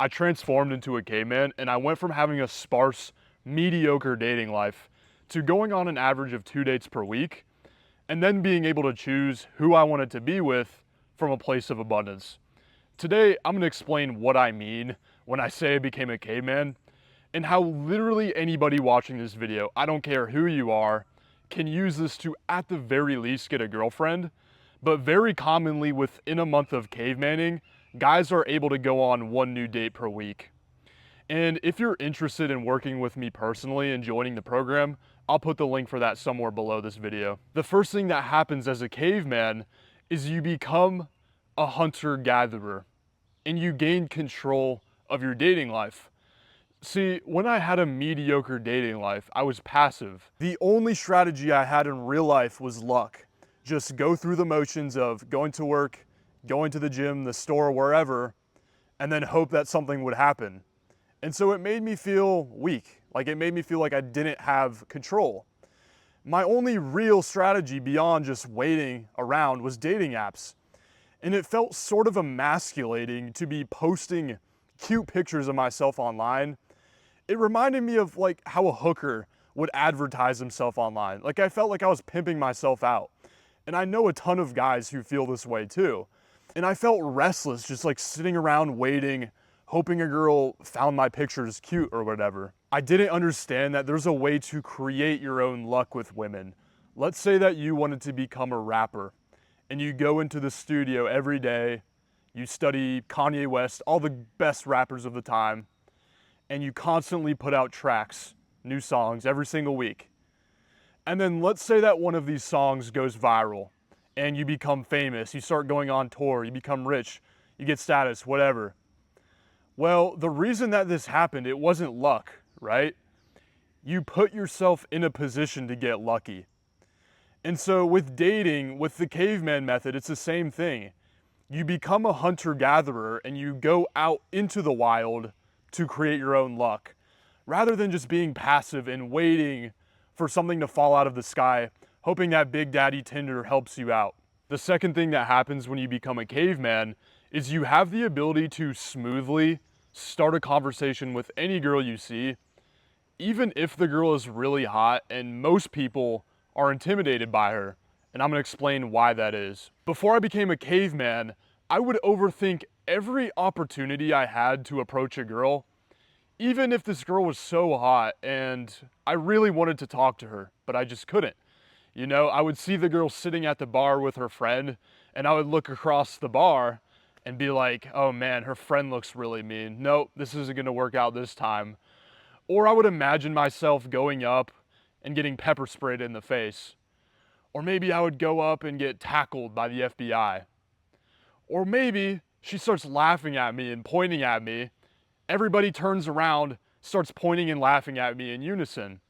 I transformed into a caveman and I went from having a sparse, mediocre dating life to going on an average of 2 dates per week and then being able to choose who I wanted to be with from a place of abundance. Today, I'm going to explain what I mean when I say I became a caveman and how literally anybody watching this video, I don't care who you are, can use this to at the very least get a girlfriend. But very commonly within a month of cavemaning, guys are able to go on one new date per week. And if you're interested in working with me personally and joining the program, I'll put the link for that somewhere below this video. The first thing that happens as a caveman is you become a hunter-gatherer and you gain control of your dating life. See, when I had a mediocre dating life, I was passive. The only strategy I had in real life was luck. Just go through the motions of going to work, going to the gym, the store, wherever, and then hope that something would happen. And so it made me feel weak. Like it made me feel like I didn't have control. My only real strategy beyond just waiting around was dating apps. And it felt sort of emasculating to be posting cute pictures of myself online. It reminded me of like how a hooker would advertise himself online. Like I felt like I was pimping myself out. And I know a ton of guys who feel this way too. And I felt restless just like sitting around waiting, hoping a girl found my pictures cute or whatever. I didn't understand that there's a way to create your own luck with women. Let's say that you wanted to become a rapper and you go into the studio every day, you study Kanye West, all the best rappers of the time, and you constantly put out tracks, new songs every single week. And then let's say that one of these songs goes viral and you become famous, you start going on tour, you become rich, you get status, whatever. Well, the reason that this happened, it wasn't luck, right? You put yourself in a position to get lucky. And so with dating, with the caveman method, it's the same thing. You become a hunter-gatherer and you go out into the wild to create your own luck, rather than just being passive and waiting for something to fall out of the sky, hoping that Big Daddy Tinder helps you out. The second thing that happens when you become a caveman is you have the ability to smoothly start a conversation with any girl you see, even if the girl is really hot and most people are intimidated by her. And I'm gonna explain why that is. Before I became a caveman, I would overthink every opportunity I had to approach a girl, even if this girl was so hot and I really wanted to talk to her, but I just couldn't. You know, I would see the girl sitting at the bar with her friend and I would look across the bar and be like, oh man, her friend looks really mean. Nope, this isn't gonna work out this time. Or I would imagine myself going up and getting pepper sprayed in the face. Or maybe I would go up and get tackled by the FBI. Or maybe she starts laughing at me and pointing at me. Everybody turns around, starts pointing and laughing at me in unison.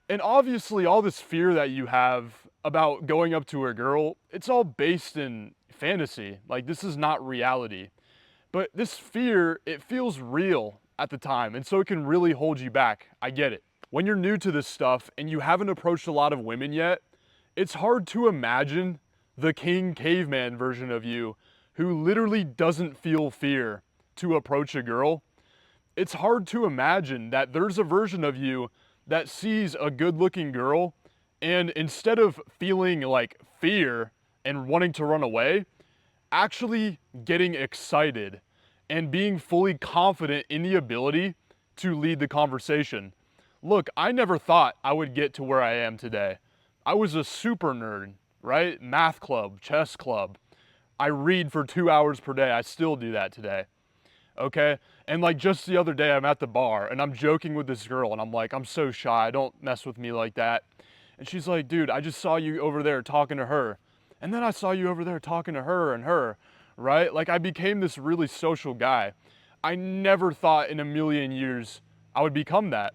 And obviously all this fear that you have about going up to a girl, it's all based in fantasy. Like this is not reality. But this fear, it feels real at the time, and so it can really hold you back. I get it. When you're new to this stuff and you haven't approached a lot of women yet, it's hard to imagine the king caveman version of you who literally doesn't feel fear to approach a girl. It's hard to imagine that there's a version of you that sees a good-looking girl and instead of feeling like fear and wanting to run away, actually getting excited and being fully confident in the ability to lead the conversation. Look, I never thought I would get to where I am today. I was a super nerd, right? Math club, chess club. I read for 2 hours per day. I still do that today. Okay? And like just the other day, I'm at the bar and I'm joking with this girl and I'm like, I'm so shy. Don't mess with me like that. And she's like, dude, I just saw you over there talking to her. And then I saw you over there talking to her and her, right? Like I became this really social guy. I never thought in a million years I would become that.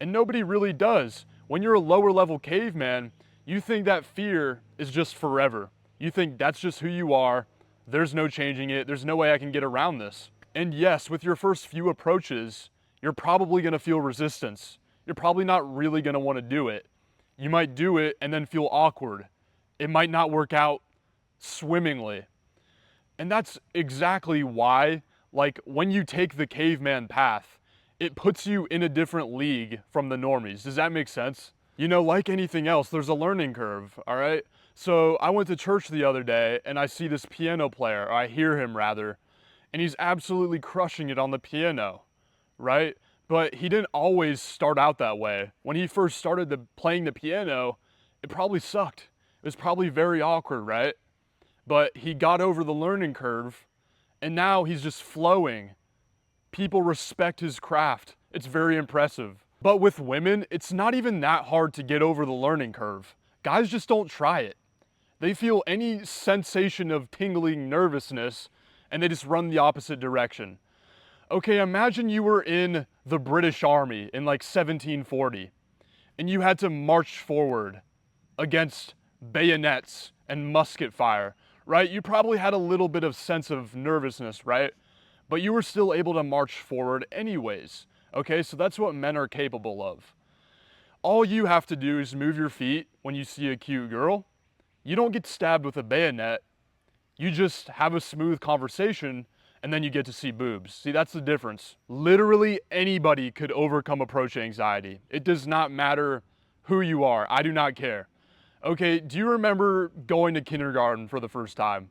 And nobody really does. When you're a lower level caveman, you think that fear is just forever. You think that's just who you are. There's no changing it. There's no way I can get around this. And yes, with your first few approaches, you're probably gonna feel resistance. You're probably not really gonna wanna do it. You might do it and then feel awkward. It might not work out swimmingly. And that's exactly why Like when you take the caveman path, it puts you in a different league from the normies. Does that make sense? You know, like anything else, there's a learning curve, all right? So I went to church the other day and I see this piano player, or I hear him rather, and he's absolutely crushing it on the piano, right? But he didn't always start out that way. When he first started playing the piano, it probably sucked. It was probably very awkward, right? But he got over the learning curve and now he's just flowing. People respect his craft. It's very impressive. But with women, it's not even that hard to get over the learning curve. Guys just don't try it. They feel any sensation of tingling nervousness and they just run the opposite direction. Okay, imagine you were in the British Army in like 1740 and you had to march forward against bayonets and musket fire, right? You probably had a little bit of sense of nervousness, right? But you were still able to march forward anyways. Okay, so that's what men are capable of. All you have to do is move your feet when you see a cute girl. You don't get stabbed with a bayonet. You just have a smooth conversation and then you get to see boobs. See, that's the difference. Literally anybody could overcome approach anxiety. It does not matter who you are. I do not care. Okay, do you remember going to kindergarten for the first time?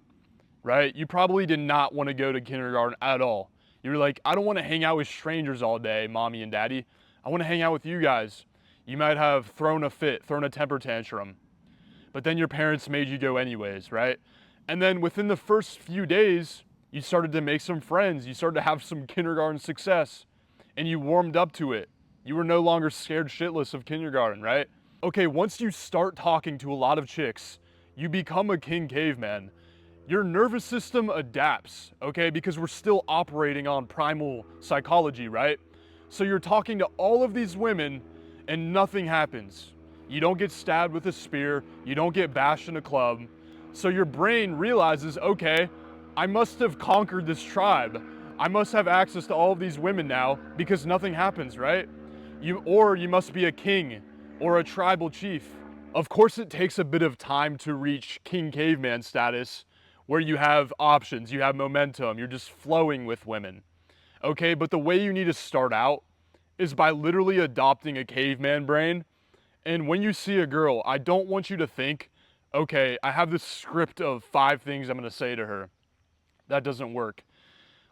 Right? You probably did not want to go to kindergarten at all. You were like, I don't want to hang out with strangers all day, mommy and daddy. I want to hang out with you guys. You might have thrown a fit, thrown a temper tantrum, but then your parents made you go anyways, right? And then within the first few days, you started to make some friends. You started to have some kindergarten success and you warmed up to it. You were no longer scared shitless of kindergarten, right? Okay, once you start talking to a lot of chicks, you become a king caveman. Your nervous system adapts, okay? Because we're still operating on primal psychology, right? So you're talking to all of these women and nothing happens. You don't get stabbed with a spear. You don't get bashed in a club. So your brain realizes, okay, I must have conquered this tribe. I must have access to all of these women now because nothing happens, right? Or you must be a king or a tribal chief. Of course, it takes a bit of time to reach king caveman status where you have options, you have momentum, you're just flowing with women. Okay, but the way you need to start out is by literally adopting a caveman brain. And when you see a girl, I don't want you to think, okay, I have this script of 5 things I'm gonna say to her. That doesn't work.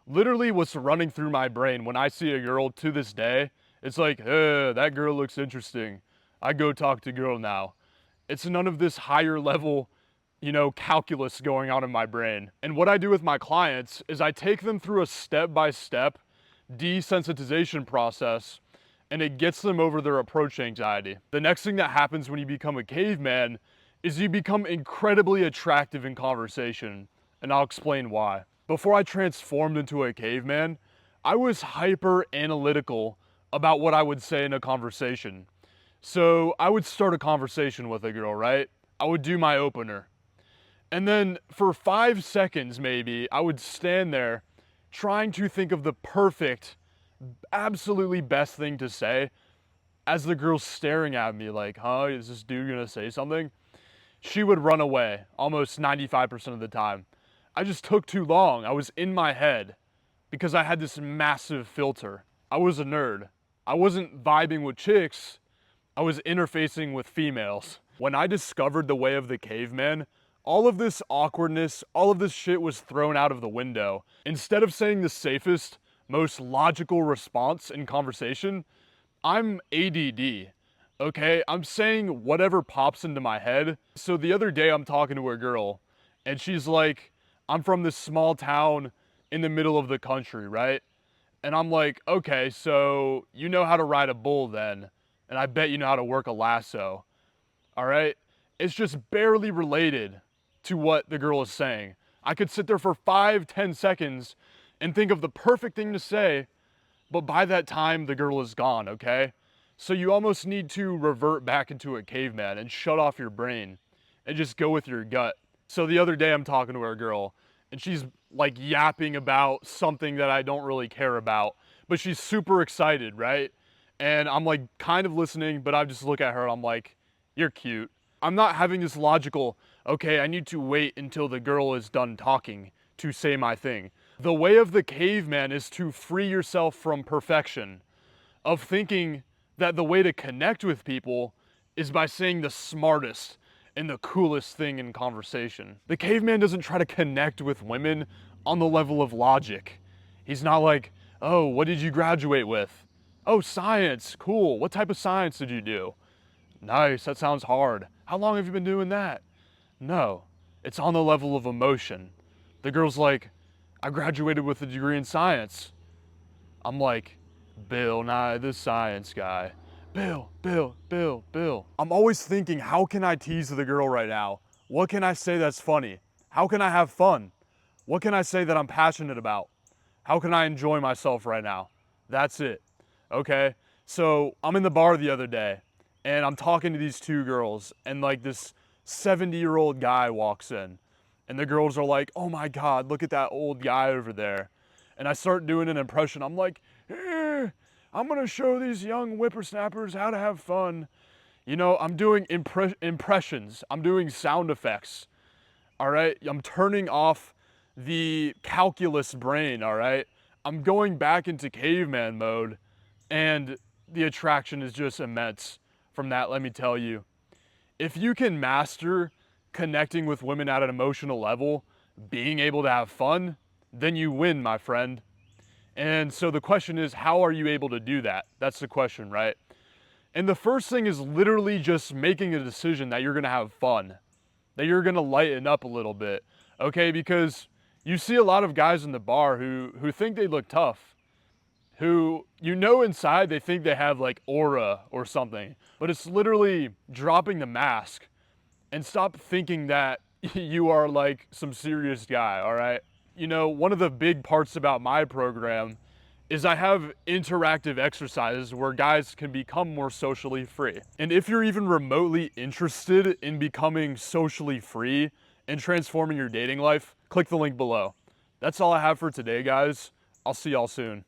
Literally what's running through my brain when I see a girl to this day, it's like, that girl looks interesting. I go talk to girl now. It's none of this higher level, calculus going on in my brain. And what I do with my clients is I take them through a step-by-step desensitization process and it gets them over their approach anxiety. The next thing that happens when you become a caveman is you become incredibly attractive in conversation, and I'll explain why. Before I transformed into a caveman, I was hyper analytical about what I would say in a conversation. So I would start a conversation with a girl, right? I would do my opener. And then for 5 seconds maybe, I would stand there trying to think of the perfect, absolutely best thing to say as the girl's staring at me like, huh, is this dude gonna say something? She would run away almost 95% of the time. I just took too long. I was in my head because I had this massive filter. I was a nerd. I wasn't vibing with chicks. I was interfacing with females. When I discovered the way of the caveman, all of this awkwardness, all of this shit was thrown out of the window. Instead of saying the safest, most logical response in conversation, I'm ADD, okay? I'm saying whatever pops into my head. So the other day I'm talking to a girl and she's like, I'm from this small town in the middle of the country, right? And I'm like, okay, so you know how to ride a bull then, and I bet you know how to work a lasso, all right? It's just barely related to what the girl is saying. I could sit there for 5-10 seconds and think of the perfect thing to say, but by that time, the girl is gone, okay? So you almost need to revert back into a caveman and shut off your brain and just go with your gut. So the other day I'm talking to a girl and she's like yapping about something that I don't really care about, but she's super excited, right? And I'm like kind of listening, but I just look at her and I'm like, you're cute. I'm not having this logical, okay, I need to wait until the girl is done talking to say my thing. The way of the caveman is to free yourself from perfection, of thinking that the way to connect with people is by saying the smartest and the coolest thing in conversation. The caveman doesn't try to connect with women on the level of logic. He's not like, oh, what did you graduate with? Oh, science, cool. What type of science did you do? Nice, that sounds hard. How long have you been doing that? No, it's on the level of emotion. The girl's like, I graduated with a degree in science. I'm like, Bill Nye, the science guy. Bill, Bill, Bill, Bill. I'm always thinking, how can I tease the girl right now? What can I say that's funny? How can I have fun? What can I say that I'm passionate about? How can I enjoy myself right now? That's it, okay? So I'm in the bar the other day and I'm talking to these two girls and like this 70-year-old guy walks in and the girls are like, oh my God, look at that old guy over there. And I start doing an impression. I'm like, I'm gonna show these young whippersnappers how to have fun. You know, I'm doing impressions. I'm doing sound effects, all right? I'm turning off the calculus brain, all right? I'm going back into caveman mode and the attraction is just immense from that, let me tell you. If you can master connecting with women at an emotional level, being able to have fun, then you win, my friend. And so the question is, how are you able to do that? That's the question, right? And the first thing is literally just making a decision that you're gonna have fun, that you're gonna lighten up a little bit, okay? Because you see a lot of guys in the bar who think they look tough, who, you know, inside they think they have like aura or something, but it's literally dropping the mask and stop thinking that you are like some serious guy, all right? You know, one of the big parts about my program is I have interactive exercises where guys can become more socially free. And if you're even remotely interested in becoming socially free and transforming your dating life, click the link below. That's all I have for today, guys. I'll see y'all soon.